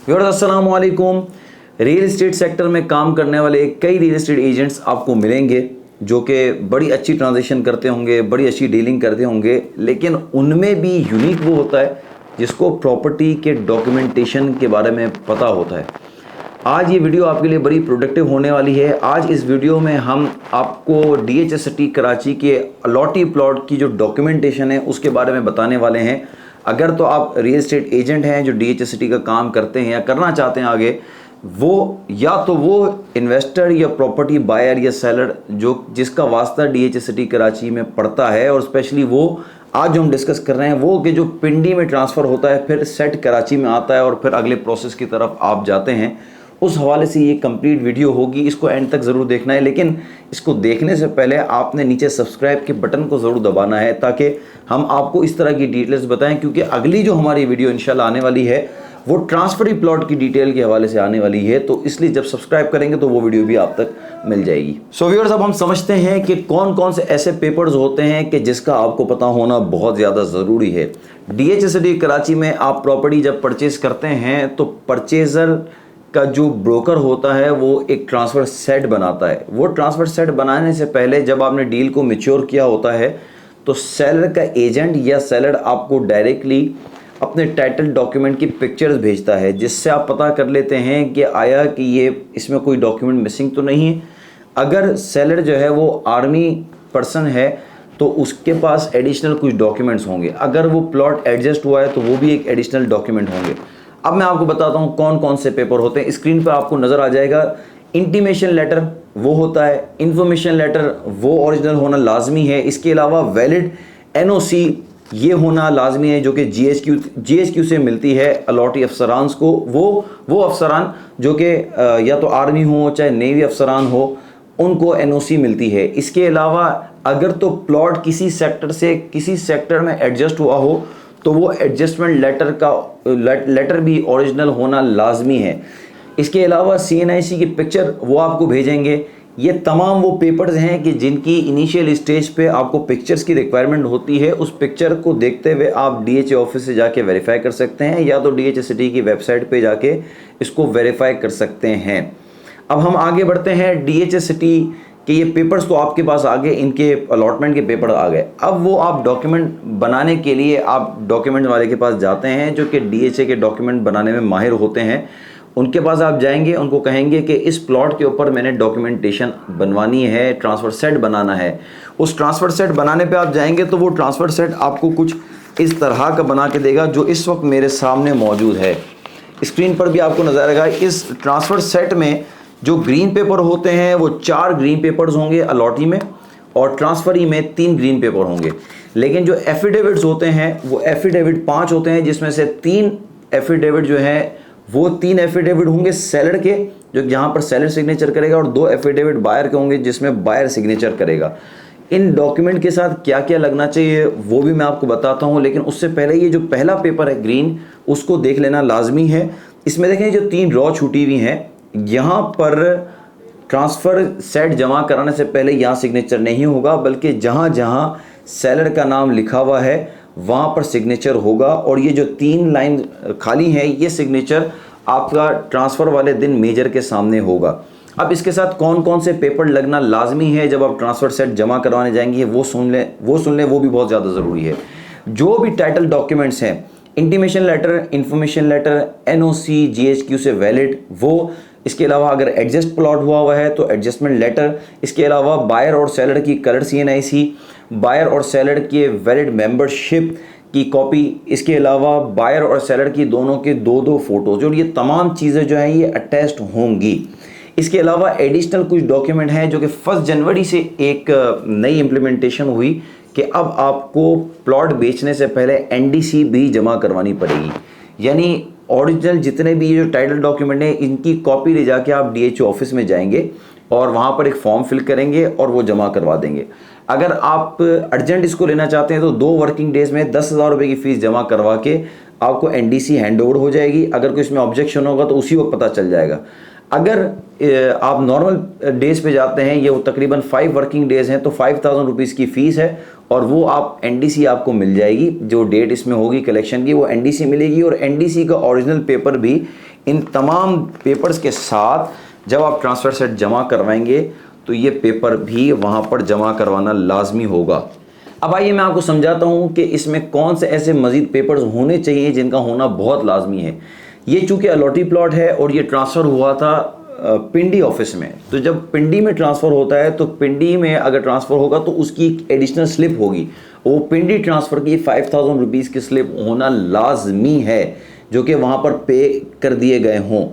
Viewers अस्सलाम वालेकुम। Real estate sector में काम करने वाले कई रियल एस्टेट एजेंट्स आपको मिलेंगे जो कि बड़ी अच्छी ट्रांजैक्शन करते होंगे, बड़ी अच्छी डीलिंग करते होंगे, लेकिन उनमें भी यूनिक वो होता है जिसको प्रॉपर्टी के डॉक्यूमेंटेशन के बारे में पता होता है। आज ये वीडियो आपके लिए बड़ी प्रोडक्टिव होने वाली है। आज इस वीडियो में हम आपको DHST कराची के अलॉटी प्लॉट की जो डॉक्यूमेंटेशन है उसके बारे में बताने वाले हैं। अगर तो आप रियल एस्टेट एजेंट हैं जो DHST का काम करते हैं या करना चाहते हैं आगे, वो या तो वो इन्वेस्टर या प्रॉपर्टी बायर या सेलर जिसका वास्ता DHST कराची में पड़ता है, और स्पेशली वो आज जो हम डिस्कस कर रहे हैं वो कि जो पिंडी में ट्रांसफ़र होता है फिर सेट कराची में आता है और फिर अगले प्रोसेस की तरफ आप जाते हैं, उस हवाले से ये कंप्लीट वीडियो होगी। इसको एंड तक ज़रूर देखना है, लेकिन इसको देखने से पहले आपने नीचे सब्सक्राइब के बटन को ज़रूर दबाना है ताकि हम आपको इस तरह की डिटेल्स बताएं, क्योंकि अगली जो हमारी वीडियो इंशाल्लाह आने वाली है वो ट्रांसफरी प्लॉट की डिटेल के हवाले से आने वाली है। तो इसलिए जब सब्सक्राइब करेंगे तो वो वीडियो भी आप तक मिल जाएगी। सो व्यूअर्स, अब हम समझते हैं कि कौन कौन से ऐसे पेपर्स होते हैं कि जिसका आपको पता होना बहुत ज़्यादा ज़रूरी है। DHST कराची में आप प्रॉपर्टी जब परचेज करते हैं तो परचेज़र का जो ब्रोकर होता है वो एक ट्रांसफ़र सेट बनाता है। वो ट्रांसफ़र सेट बनाने से पहले जब आपने डील को मैच्योर किया होता है तो सेलर का एजेंट या सेलर आपको डायरेक्टली अपने टाइटल डॉक्यूमेंट की पिक्चर्स भेजता है, जिससे आप पता कर लेते हैं कि आया कि ये इसमें कोई डॉक्यूमेंट मिसिंग तो नहीं है। अगर सेलर जो है वो आर्मी पर्सन है तो उसके पास एडिशनल कुछ डॉक्यूमेंट्स होंगे। अगर वो प्लॉट एडजस्ट हुआ है तो वो भी एक एडिशनल डॉक्यूमेंट होंगे। अब मैं आपको बताता हूँ कौन कौन से पेपर होते हैं। स्क्रीन पर आपको नज़र आ जाएगा। इंटीमेशन लेटर वो होता है, इन्फॉर्मेशन लेटर वो ओरिजिनल होना लाजमी है। इसके अलावा वैलिड NOC ये होना लाजमी है जो कि GHQ से मिलती है अलॉटी अफसरान को। वो अफसरान जो कि या तो आर्मी हो चाहे नेवी अफसरान हो, उनको NOC मिलती है। इसके अलावा अगर तो प्लॉट किसी सेक्टर से किसी सेक्टर में एडजस्ट हुआ हो तो वो एडजस्टमेंट लेटर भी ओरिजिनल होना लाजमी है। इसके अलावा CNIC की पिक्चर वो आपको भेजेंगे। ये तमाम वो पेपर्स हैं कि जिनकी इनिशियल स्टेज पे आपको पिक्चर्स की रिक्वायरमेंट होती है। उस पिक्चर को देखते हुए आप DHA ऑफिस से जाके वेरीफाई कर सकते हैं या तो DHST की वेबसाइट पे जाके इसको वेरीफाई कर सकते हैं। अब हम आगे बढ़ते हैं। DHST कि ये पेपर्स तो आपके पास आ गए, इनके अलॉटमेंट के पेपर आ गए। अब वो आप डॉक्यूमेंट बनाने के लिए आप डॉक्यूमेंट वाले के पास जाते हैं जो कि DHA के डॉक्यूमेंट बनाने में माहिर होते हैं। उनके पास आप जाएंगे, उनको कहेंगे कि इस प्लॉट के ऊपर मैंने डॉक्यूमेंटेशन बनवानी है, ट्रांसफ़र सेट बनाना है। उस ट्रांसफ़र सेट बनाने पे आप जाएंगे तो वो ट्रांसफ़र सेट आपको कुछ इस तरह का बना के देगा जो इस वक्त मेरे सामने मौजूद है। स्क्रीन पर भी आपको नज़र आएगा। इस ट्रांसफ़र सेट में जो ग्रीन पेपर होते हैं वो 4 ग्रीन पेपर्स होंगे अलॉटी में, और ट्रांसफरी में 3 ग्रीन पेपर होंगे। लेकिन जो एफिडेविट्स होते हैं वो एफिडेविट 5 होते हैं, जिसमें से 3 एफिडेविट जो है वो 3 एफिडेविट होंगे सेलर के, जो जहाँ पर सेलर सिग्नेचर करेगा, और 2 एफिडेविट बायर के होंगे जिसमें बायर सिग्नेचर करेगा। इन डॉक्यूमेंट के साथ क्या क्या लगना चाहिए वो भी मैं आपको बताता हूँ, लेकिन उससे पहले ये जो पहला पेपर है ग्रीन, उसको देख लेना लाजमी है। इसमें देखें जो 3 रॉ छूटी हुई हैं, यहाँ पर ट्रांसफ़र सेट जमा कराने से पहले यहाँ सिग्नेचर नहीं होगा, बल्कि जहाँ जहाँ सेलर का नाम लिखा हुआ है वहाँ पर सिग्नेचर होगा। और ये जो 3 लाइन खाली हैं ये सिग्नेचर आपका ट्रांसफ़र वाले दिन मेजर के सामने होगा। अब इसके साथ कौन कौन से पेपर लगना लाजमी है जब आप ट्रांसफ़र सेट जमा करवाने जाएंगे वो सुन लें, वो भी बहुत ज़्यादा ज़रूरी है। जो भी टाइटल डॉक्यूमेंट्स हैं, intimation letter, information letter, NOC GHQ से वैलिड वो। इसके अलावा अगर एडजस्ट प्लॉट हुआ है तो एडजस्टमेंट लेटर। इसके अलावा बायर और सेलर की कलर CNIC, बायर और सेलर के वैलिड मेंबरशिप की कॉपी। इसके अलावा बायर और सेलर की दोनों के 2-2 फ़ोटोज़, और ये तमाम चीज़ें जो हैं ये अटैच्ड होंगी। इसके अलावा एडिशनल कुछ डॉक्यूमेंट हैं जो कि 1 जनवरी से एक नई इम्प्लीमेंटेशन हुई कि अब आपको प्लॉट बेचने से पहले NDC भी जमा करवानी पड़ेगी। यानी ओरिजिनल जितने भी ये जो टाइटल डॉक्यूमेंट हैं इनकी कॉपी ले जाके आप DHA ऑफिस में जाएंगे और वहाँ पर एक फॉर्म फिल करेंगे और वो जमा करवा देंगे। अगर आप अर्जेंट इसको लेना चाहते हैं तो 2 वर्किंग डेज़ में 10,000 रुपये की फ़ीस जमा करवा के आपको NDC हैंड ओवर हो जाएगी। अगर कोई इसमें ऑब्जेक्शन होगा तो उसी वक्त पता चल जाएगा। अगर आप नॉर्मल डेज पे जाते हैं, ये वो तकरीबन 5 वर्किंग डेज हैं, तो 5000 रुपीज़ की फ़ीस है और वो आप एनडीसी आपको मिल जाएगी। जो डेट इसमें होगी कलेक्शन की वो एनडीसी मिलेगी और एनडीसी का ओरिजिनल पेपर भी इन तमाम पेपर्स के साथ जब आप ट्रांसफ़र सेट जमा करवाएंगे तो ये पेपर भी वहाँ पर जमा करवाना लाजमी होगा। अब आइए मैं आपको समझाता हूँ कि इसमें कौन से ऐसे मज़ीद पेपर्स होने चाहिए जिनका होना बहुत लाजमी है। ये चूँकि अलॉटी प्लॉट है और ये ट्रांसफ़र हुआ था पिंडी ऑफिस में, तो जब पिंडी में ट्रांसफ़र होता है तो पिंडी में अगर ट्रांसफ़र होगा तो उसकी एक एडिशनल स्लिप होगी, वो पिंडी ट्रांसफ़र की 5000 रुपीज़ की स्लिप होना लाजमी है जो कि वहाँ पर पे कर दिए गए हों।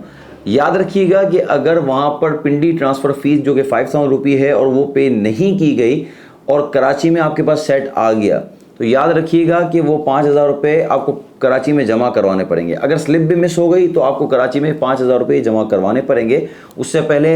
याद रखिएगा कि अगर वहाँ पर पिंडी ट्रांसफ़र फ़ीस जो कि 5000 रुपये है और वो पे नहीं की गई और कराची में आपके पास सेट आ गया, तो याद रखिएगा कि वो 5000 रुपये आपको कराची में जमा करवाने पड़ेंगे। अगर स्लिप भी मिस हो गई तो आपको कराची में 5000 रुपये जमा करवाने पड़ेंगे। उससे पहले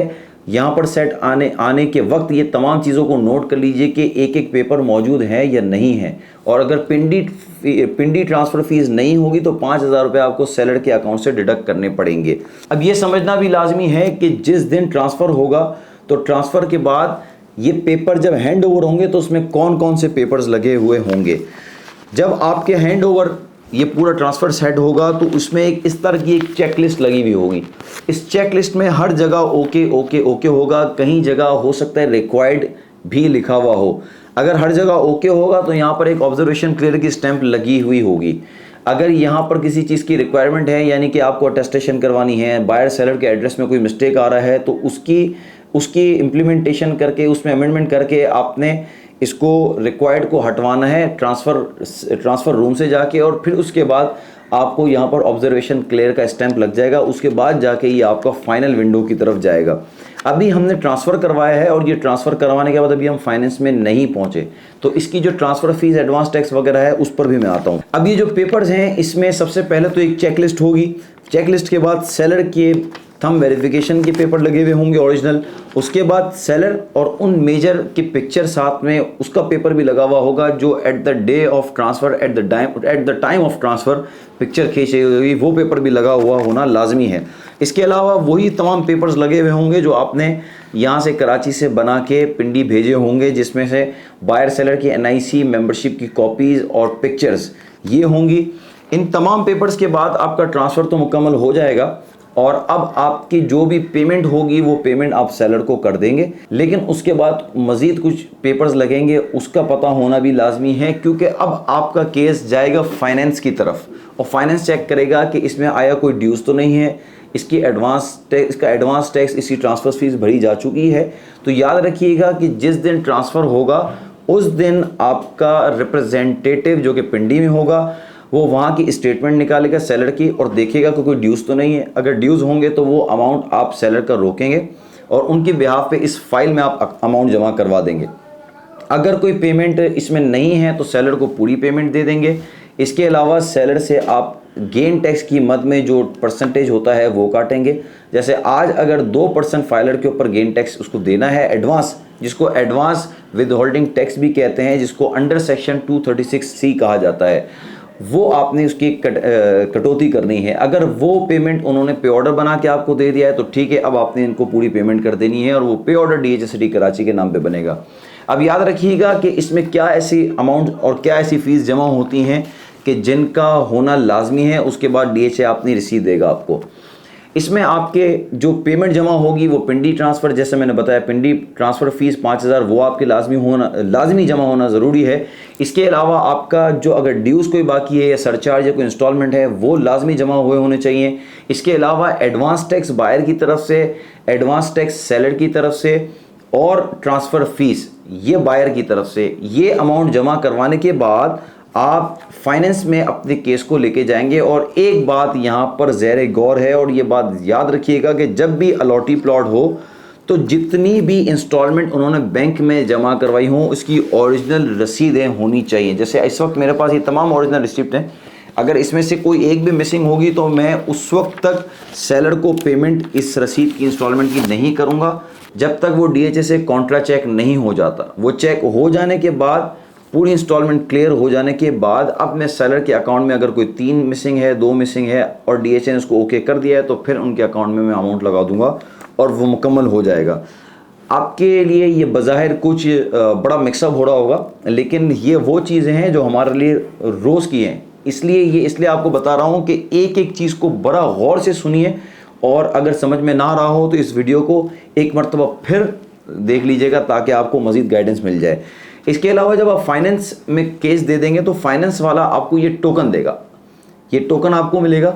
यहाँ पर सेट आने के वक्त ये तमाम चीज़ों को नोट कर लीजिए कि एक एक पेपर मौजूद है या नहीं है। और अगर पिंडी ट्रांसफ़र फ़ीस नहीं होगी तो 5000 रुपये आपको सेलर के अकाउंट से डिडक्ट करने पड़ेंगे। अब ये समझना भी लाजमी है कि जिस दिन ट्रांसफ़र होगा तो ट्रांसफ़र के बाद ये पेपर जब हैंड ओवर होंगे तो उसमें कौन कौन से पेपर्स लगे हुए होंगे। जब आपके हैंड ओवर ये पूरा ट्रांसफ़र सेट होगा तो उसमें एक इस तरह की एक चेक लिस्ट लगी हुई होगी। इस चेक लिस्ट में हर जगह ओके ओके ओके होगा, कहीं जगह हो सकता है रिक्वायर्ड भी लिखा हुआ हो। अगर हर जगह ओके होगा तो यहाँ पर एक ऑब्जर्वेशन क्लियर की स्टैंप लगी हुई होगी। अगर यहाँ पर किसी चीज़ की रिक्वायरमेंट है यानी कि आपको अटेस्टेशन करवानी है, बायर सेलर के एड्रेस में कोई मिस्टेक आ रहा है तो उसकी इम्प्लीमेंटेशन करके उसमें अमेंडमेंट करके आपने इसको रिक्वायर्ड को हटवाना है ट्रांसफ़र रूम से जाके, और फिर उसके बाद आपको यहाँ पर ऑब्जर्वेशन क्लियर का स्टैंप लग जाएगा। उसके बाद जाके ये आपका फाइनल विंडो की तरफ जाएगा। अभी हमने ट्रांसफ़र करवाया है और ये ट्रांसफ़र करवाने के बाद अभी हम फाइनेंस में नहीं पहुँचे तो इसकी जो ट्रांसफ़र फ़ीस एडवांस टैक्स वगैरह है उस पर भी मैं आता हूँ। अब ये जो पेपर्स हैं इसमें सबसे पहले तो एक चेक लिस्ट होगी। चेक लिस्ट के बाद सेलर के थंब वेरिफिकेशन के पेपर लगे हुए होंगे ओरिजिनल। उसके बाद सेलर और उन मेजर की पिक्चर साथ में उसका पेपर भी लगा हुआ होगा जो at the day of transfer at the time of transfer picture खींची हुई, वो पेपर भी लगा हुआ होना लाजमी है। इसके अलावा वही तमाम पेपर्स लगे हुए होंगे जो आपने यहाँ से कराची से बना के पिंडी भेजे होंगे, जिसमें से बायर सेलर की NIC मेंबरशिप की कॉपीज़ और पिक्चर्स ये होंगी। इन तमाम पेपर्स के बाद आपका ट्रांसफ़र तो मुकम्मल हो जाएगा और अब आपकी जो भी पेमेंट होगी वो पेमेंट आप सेलर को कर देंगे। लेकिन उसके बाद मज़ीद कुछ पेपर्स लगेंगे, उसका पता होना भी लाजमी है क्योंकि अब आपका केस जाएगा फाइनेंस की तरफ और फाइनेंस चेक करेगा कि इसमें आया कोई ड्यूज़ तो नहीं है, इसका एडवांस टैक्स इसकी ट्रांसफ़र फ़ीस भरी जा चुकी है। तो याद रखिएगा कि जिस दिन ट्रांसफ़र होगा उस दिन आपका रिप्रेजेंटेटिव जो कि पिंडी में होगा वो वहाँ की स्टेटमेंट निकालेगा सेलर की और देखेगा कि कोई ड्यूज़ तो नहीं है। अगर ड्यूज़ होंगे तो वो अमाउंट आप सेलर का रोकेंगे और उनकी बिहाफ पे इस फाइल में आप अमाउंट जमा करवा देंगे। अगर कोई पेमेंट इसमें नहीं है तो सेलर को पूरी पेमेंट दे देंगे। इसके अलावा सेलर से आप गेन टैक्स की मद में जो परसेंटेज होता है वो काटेंगे। जैसे आज अगर 2% फाइलर के ऊपर गेन टैक्स उसको देना है एडवांस, जिसको एडवांस विद होल्डिंग टैक्स भी कहते हैं, जिसको अंडर सेक्शन 236C कहा जाता है, वो आपने उसकी कटौती करनी है। अगर वो पेमेंट उन्होंने पे ऑर्डर बना के आपको दे दिया है तो ठीक है, अब आपने इनको पूरी पेमेंट कर देनी है और वो पे ऑर्डर DHA सिटी कराची के नाम पे बनेगा। अब याद रखिएगा कि इसमें क्या ऐसी अमाउंट और क्या ऐसी फ़ीस जमा होती हैं कि जिनका होना लाजमी है, उसके बाद DHA अपनी रसीद देगा आपको। इसमें आपके जो पेमेंट जमा होगी वो पिंडी ट्रांसफ़र, जैसे मैंने बताया पिंडी ट्रांसफ़र फ़ीस 5000 वो आपके लाजमी जमा होना ज़रूरी है। इसके अलावा आपका जो अगर ड्यूज़ कोई बाकी है या सरचार्ज या कोई इंस्टॉलमेंट है वो लाजमी जमा हुए होने चाहिए। इसके अलावा एडवांस टैक्स बायर की तरफ से, एडवांस टैक्स सेलर की तरफ से और ट्रांसफ़र फ़ीस ये बायर की तरफ से, ये अमाउंट जमा करवाने के बाद आप फाइनेंस में अपने केस को लेके जाएंगे। और एक बात यहाँ पर ज़ेरे गौर है और ये बात याद रखिएगा कि जब भी अलॉटी प्लॉट हो तो जितनी भी इंस्टॉलमेंट उन्होंने बैंक में जमा करवाई हों उसकी ओरिजिनल रसीदें होनी चाहिए। जैसे इस वक्त मेरे पास ये तमाम ओरिजिनल रिसिप्ट हैं, अगर इसमें से कोई एक भी मिसिंग होगी तो मैं उस वक्त तक सेलर को पेमेंट इस रसीद की इंस्टॉलमेंट की नहीं करूँगा जब तक वो DHA से कॉन्ट्रा चेक नहीं हो जाता। वो चेक हो जाने के बाद पूरी इंस्टॉलमेंट क्लियर हो जाने के बाद अब मैं सेलर के अकाउंट में अगर कोई 3 मिसिंग है, 2 मिसिंग है और डीएचए ने उसको ओके कर दिया है तो फिर उनके अकाउंट में मैं अमाउंट लगा दूंगा और वो मुकम्मल हो जाएगा। आपके लिए ये बज़ाहिर कुछ बड़ा मिक्सअप हो रहा होगा, लेकिन ये वो चीज़ें हैं जो हमारे लिए रोज़ की हैं, इसलिए आपको बता रहा हूँ कि एक एक चीज़ को बड़ा गौर से सुनिए और अगर समझ में ना रहा हो तो इस वीडियो को एक मरतबा फिर देख लीजिएगा ताकि आपको मज़ीद गाइडेंस मिल जाए। इसके अलावा जब आप फाइनेंस में केस दे देंगे तो फाइनेंस वाला आपको ये टोकन देगा, ये टोकन आपको मिलेगा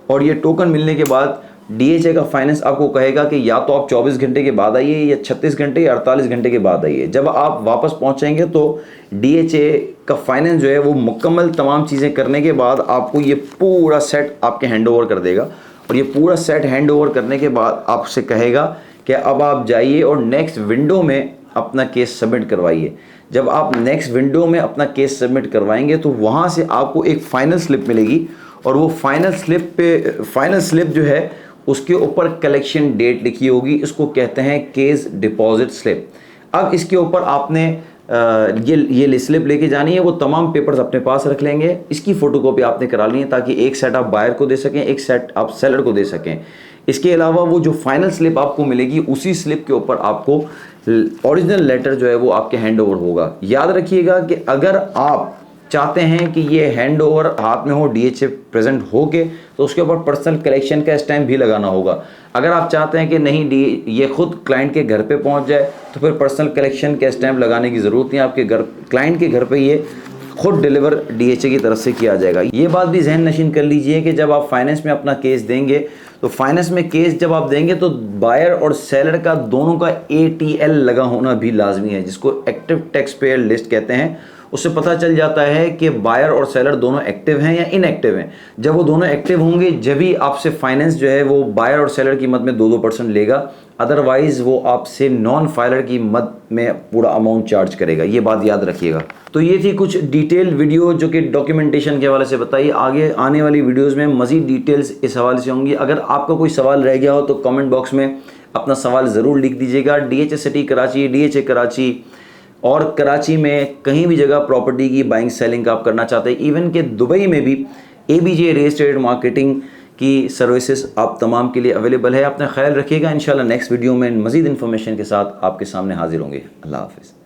और ये टोकन मिलने के बाद डीएचए का फाइनेंस आपको कहेगा कि या तो आप 24 घंटे के बाद आइए या 36 घंटे या 48 घंटे के बाद आइए। जब आप वापस पहुंचेंगे तो डीएचए का फाइनेंस जो है वो मुकम्मल तमाम चीज़ें करने के बाद आपको ये पूरा सेट आपके हैंड ओवर कर देगा और ये पूरा सेट हैंड ओवर करने के बाद आपसे कहेगा कि अब आप जाइए और नेक्स्ट विंडो में अपना केस सबमिट करवाइए। जब आप नेक्स्ट विंडो में अपना केस सबमिट करवाएंगे तो वहाँ से आपको एक फाइनल स्लिप मिलेगी और वो फाइनल स्लिप जो है उसके ऊपर कलेक्शन डेट लिखी होगी। इसको कहते हैं केस डिपॉजिट स्लिप। अब इसके ऊपर आपने ये स्लिप लेके जानी है, वो तमाम पेपर्स अपने पास रख लेंगे। इसकी फ़ोटोकॉपी आपने करा ली है ताकि एक सेट आप बायर को दे सकें, एक सेट आप सेलर को दे सकें। इसके अलावा वो जो फाइनल स्लिप आपको मिलेगी उसी स्लिप के ऊपर आपको ओरिजिनल लेटर जो है वो आपके हैंड ओवर होगा। याद रखिएगा कि अगर आप चाहते हैं कि ये हैंड ओवर हाथ में हो, डीएचए प्रेजेंट हो के, तो उसके ऊपर पर्सनल कलेक्शन का स्टैम्प भी लगाना होगा। अगर आप चाहते हैं कि नहीं ये खुद क्लाइंट के घर पे पहुंच जाए तो फिर पर्सनल कलेक्शन का स्टैम्प लगाने की ज़रूरत नहीं, आपके घर क्लाइंट के घर पे ये खुद डिलीवर डीएचए की तरफ से किया जाएगा। ये बात भी जहन नशीन कर लीजिए कि जब आप फाइनेंस में अपना केस देंगे तो फाइनेंस में केस जब आप देंगे तो बायर और सेलर का दोनों का ATL लगा होना भी लाजमी है, जिसको एक्टिव टैक्स पेयर लिस्ट कहते हैं। उससे पता चल जाता है कि बायर और सेलर दोनों एक्टिव हैं या इनएक्टिव हैं। जब वो दोनों एक्टिव होंगे जब ही आपसे फाइनेंस जो है वो बायर और सेलर की मद में 2% लेगा, अदरवाइज़ वो आपसे नॉन फाइलर की मद में पूरा अमाउंट चार्ज करेगा। ये बात याद रखिएगा। तो ये थी कुछ डिटेल वीडियो जो कि डॉक्यूमेंटेशन के हवाले से बताइए। आगे आने वाली वीडियोज़ में मज़ीद डिटेल्स इस हवाले से होंगी। अगर आपका कोई सवाल रह गया हो तो कमेंट बॉक्स में अपना सवाल ज़रूर लिख दीजिएगा। DHA city Karachi, DHA Karachi और कराची में कहीं भी जगह प्रॉपर्टी की बाइंग सेलिंग आप करना चाहते हैं, इवन कि दुबई में भी ABJ रियल एस्टेट मार्केटिंग की सर्विसेज आप तमाम के लिए अवेलेबल है। अपना ख्याल रखिएगा। इंशाल्लाह नेक्स्ट वीडियो में मज़ीद इन्फॉर्मेशन के साथ आपके सामने हाजिर होंगे। अल्लाह हाफ़िज़।